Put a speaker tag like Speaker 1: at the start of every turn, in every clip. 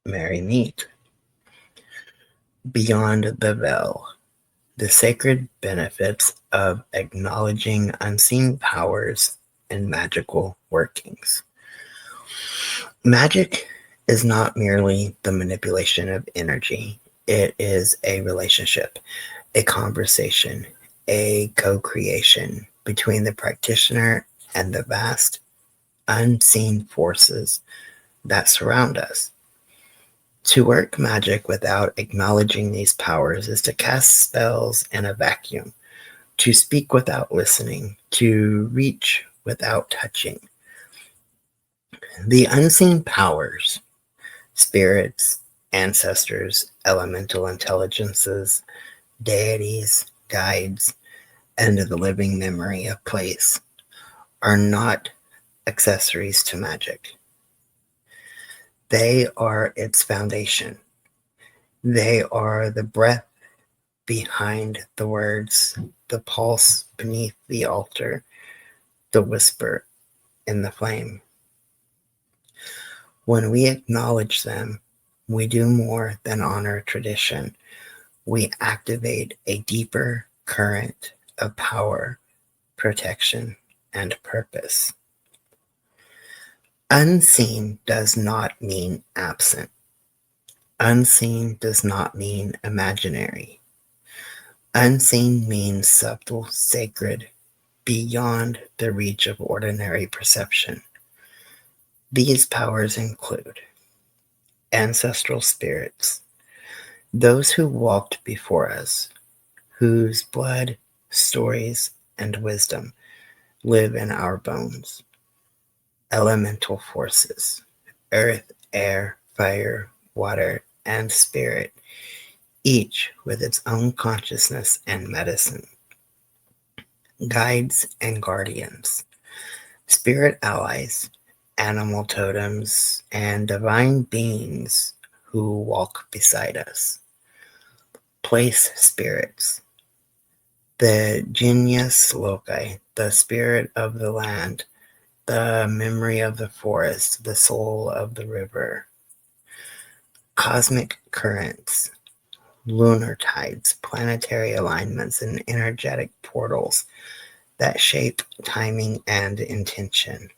Speaker 1: merry meet. Beyond the veil, the sacred benefits of acknowledging unseen powers and magical workings. Magic is not merely the manipulation of energy, it is a relationship, a conversation, a co creation between the practitioner and the vast, unseen forces that surround us. To work magic without acknowledging these powers is to cast spells in a vacuum, to speak without listening, to reach without touching. The unseen powers, spirits, ancestors, elemental intelligences, deities, guides, and the living memory of place, are not accessories to magic. They are its foundation. They are the breath behind the words, the pulse beneath the altar, the whisper in the flame. When we acknowledge them, we do more than honor tradition. We activate a deeper current of power, protection, and purpose. Unseen does not mean absent. Unseen does not mean imaginary. Unseen means subtle, sacred, beyond the reach of ordinary perception. These powers include ancestral spirits, those who walked before us, whose blood, stories, and wisdom live in our bones. Elemental forces, earth, air, fire, water, and spirit, each with its own consciousness and medicine. Guides and guardians, spirit allies, animal totems, and divine beings who walk beside us. Place spirits, the genius loci, the spirit of the land, the memory of the forest, the soul of the river. Cosmic currents, lunar tides, planetary alignments, and energetic portals that shape timing and intention.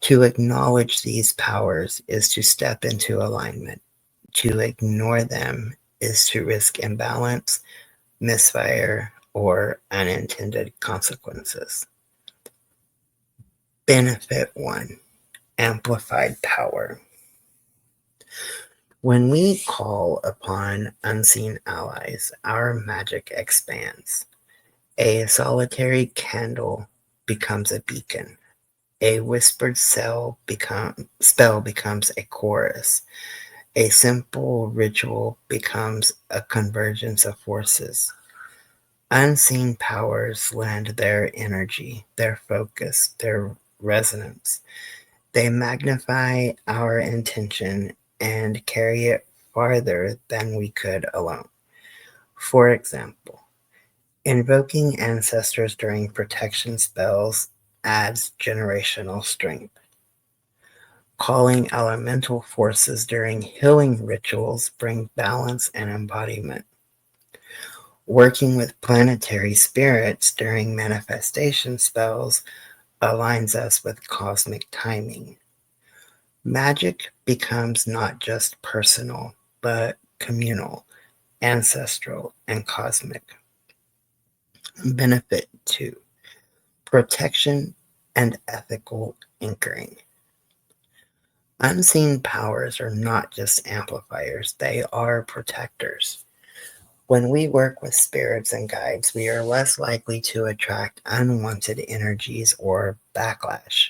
Speaker 1: To acknowledge these powers is to step into alignment. To ignore them is to risk imbalance, misfire, or unintended consequences. Benefit 1: Amplified power. When we call upon unseen allies, our magic expands. A solitary candle becomes a beacon. A whispered spell becomes a chorus. A simple ritual becomes a convergence of forces. Unseen powers lend their energy, their focus, their resonance. They magnify our intention and carry it farther than we could alone. For example, invoking ancestors during protection spells adds generational strength. Calling elemental forces during healing rituals brings balance and embodiment. Working with planetary spirits during manifestation spells aligns us with cosmic timing. Magic becomes not just personal, but communal, ancestral, and cosmic. Benefit 2: Protection and ethical anchoring. Unseen powers are not just amplifiers, they are protectors. When we work with spirits and guides, we are less likely to attract unwanted energies or backlash.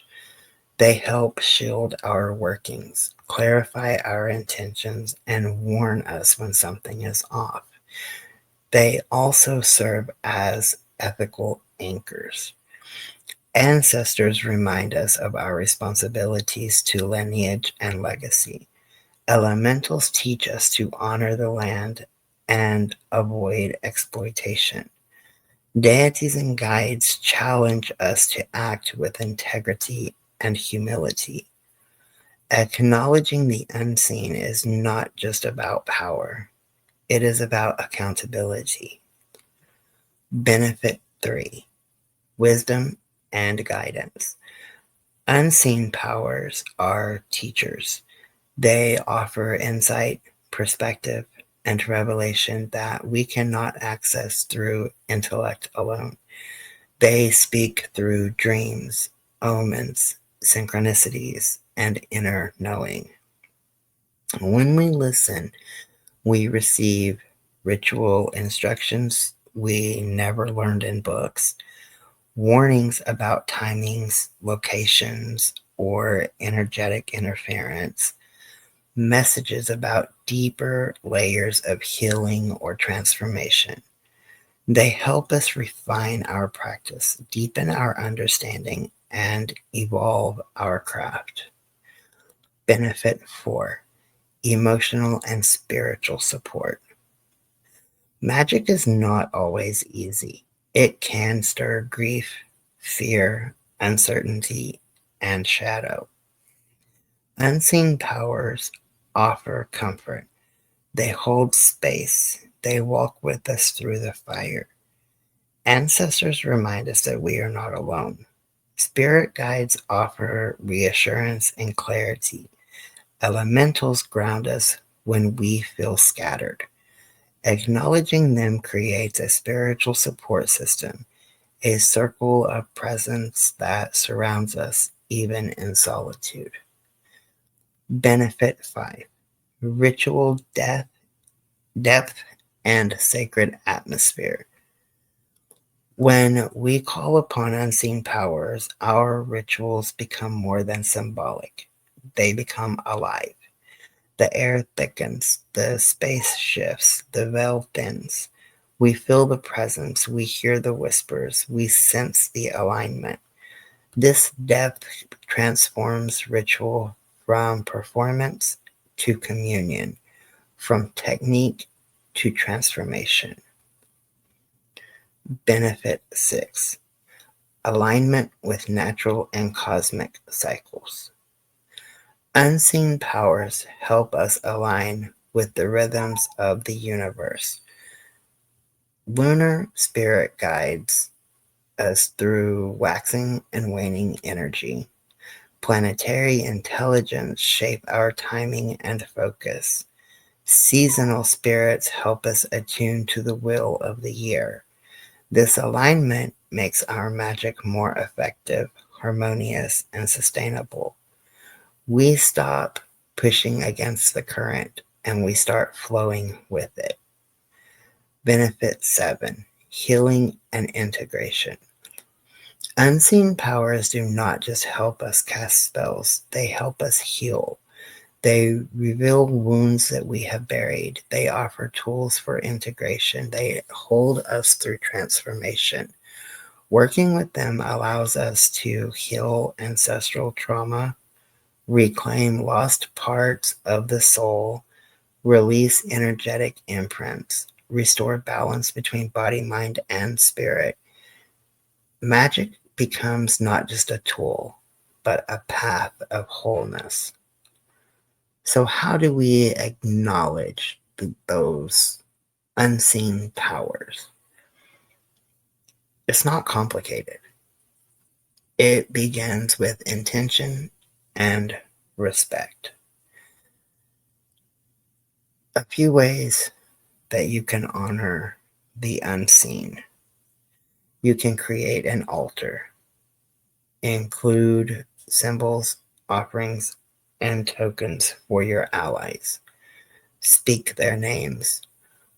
Speaker 1: They help shield our workings, clarify our intentions, and warn us when something is off. They also serve as ethical anchors. Ancestors remind us of our responsibilities to lineage and legacy. Elementals teach us to honor the land and avoid exploitation. Deities and guides challenge us to act with integrity and humility. Acknowledging the unseen is not just about power, it is about accountability. Benefit 3: Wisdom and guidance. Unseen powers are teachers. They offer insight, perspective, and revelation that we cannot access through intellect alone. They speak through dreams, omens, synchronicities, and inner knowing. When we listen, we receive ritual instructions we never learned in books, warnings about timings, locations, or energetic interference, messages about deeper layers of healing or transformation. They help us refine our practice, deepen our understanding, and evolve our craft. Benefit 4: Emotional and spiritual support. Magic is not always easy. It can stir grief, fear, uncertainty, and shadow. Unseen powers offer comfort. They hold space. They walk with us through the fire. Ancestors remind us that we are not alone. Spirit guides offer reassurance and clarity. Elementals ground us when we feel scattered. Acknowledging them creates a spiritual support system, a circle of presence that surrounds us even in solitude. Benefit 5: Ritual depth, and sacred atmosphere. When we call upon unseen powers, our rituals become more than symbolic. They become alive. The air thickens, the space shifts, the veil thins. We feel the presence, we hear the whispers, we sense the alignment. This depth transforms ritual from performance to communion, from technique to transformation. Benefit 6: Alignment with natural and cosmic cycles. Unseen powers help us align with the rhythms of the universe. Lunar spirit guides us through waxing and waning energy. Planetary intelligence shape our timing and focus. Seasonal spirits help us attune to the will of the year. This alignment makes our magic more effective, harmonious, and sustainable. We stop pushing against the current and we start flowing with it. Benefit 7: Healing and integration. Unseen powers do not just help us cast spells, they help us heal. They reveal wounds that we have buried. They offer tools for integration. They hold us through transformation. Working with them allows us to heal ancestral trauma, reclaim lost parts of the soul, release energetic imprints, restore balance between body, mind, and spirit. Magic becomes not just a tool, but a path of wholeness. So, how do we acknowledge those unseen powers? It's not complicated. It begins with intention and respect. A few ways that you can honor the unseen. You can create an altar, include symbols, offerings, and tokens for your allies. Speak their names,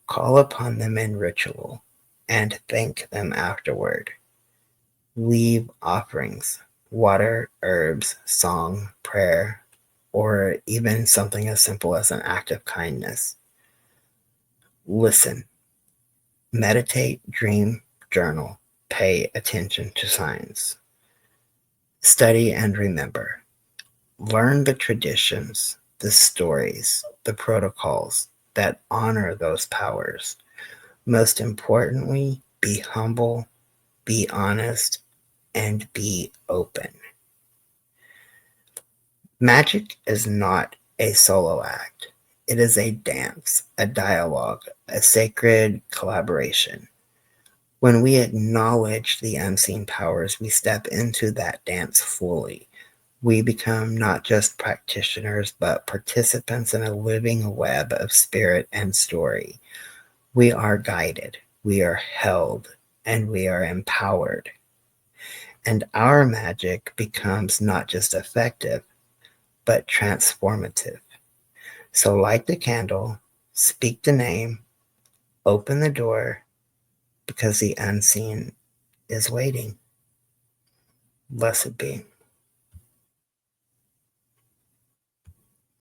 Speaker 1: call upon them in ritual, and thank them afterward. Leave offerings, water, herbs, song, prayer, or even something as simple as an act of kindness. Listen, meditate, dream, journal, pay attention to signs. Study and remember. Learn the traditions, the stories, the protocols that honor those powers. Most importantly, be humble, be honest, and be open. Magic is not a solo act. It is a dance, a dialogue, a sacred collaboration. When we acknowledge the unseen powers, we step into that dance fully. We become not just practitioners, but participants in a living web of spirit and story. We are guided, we are held, and we are empowered. And our magic becomes not just effective, but transformative. So light the candle, speak the name, open the door, because the unseen is waiting. Blessed be.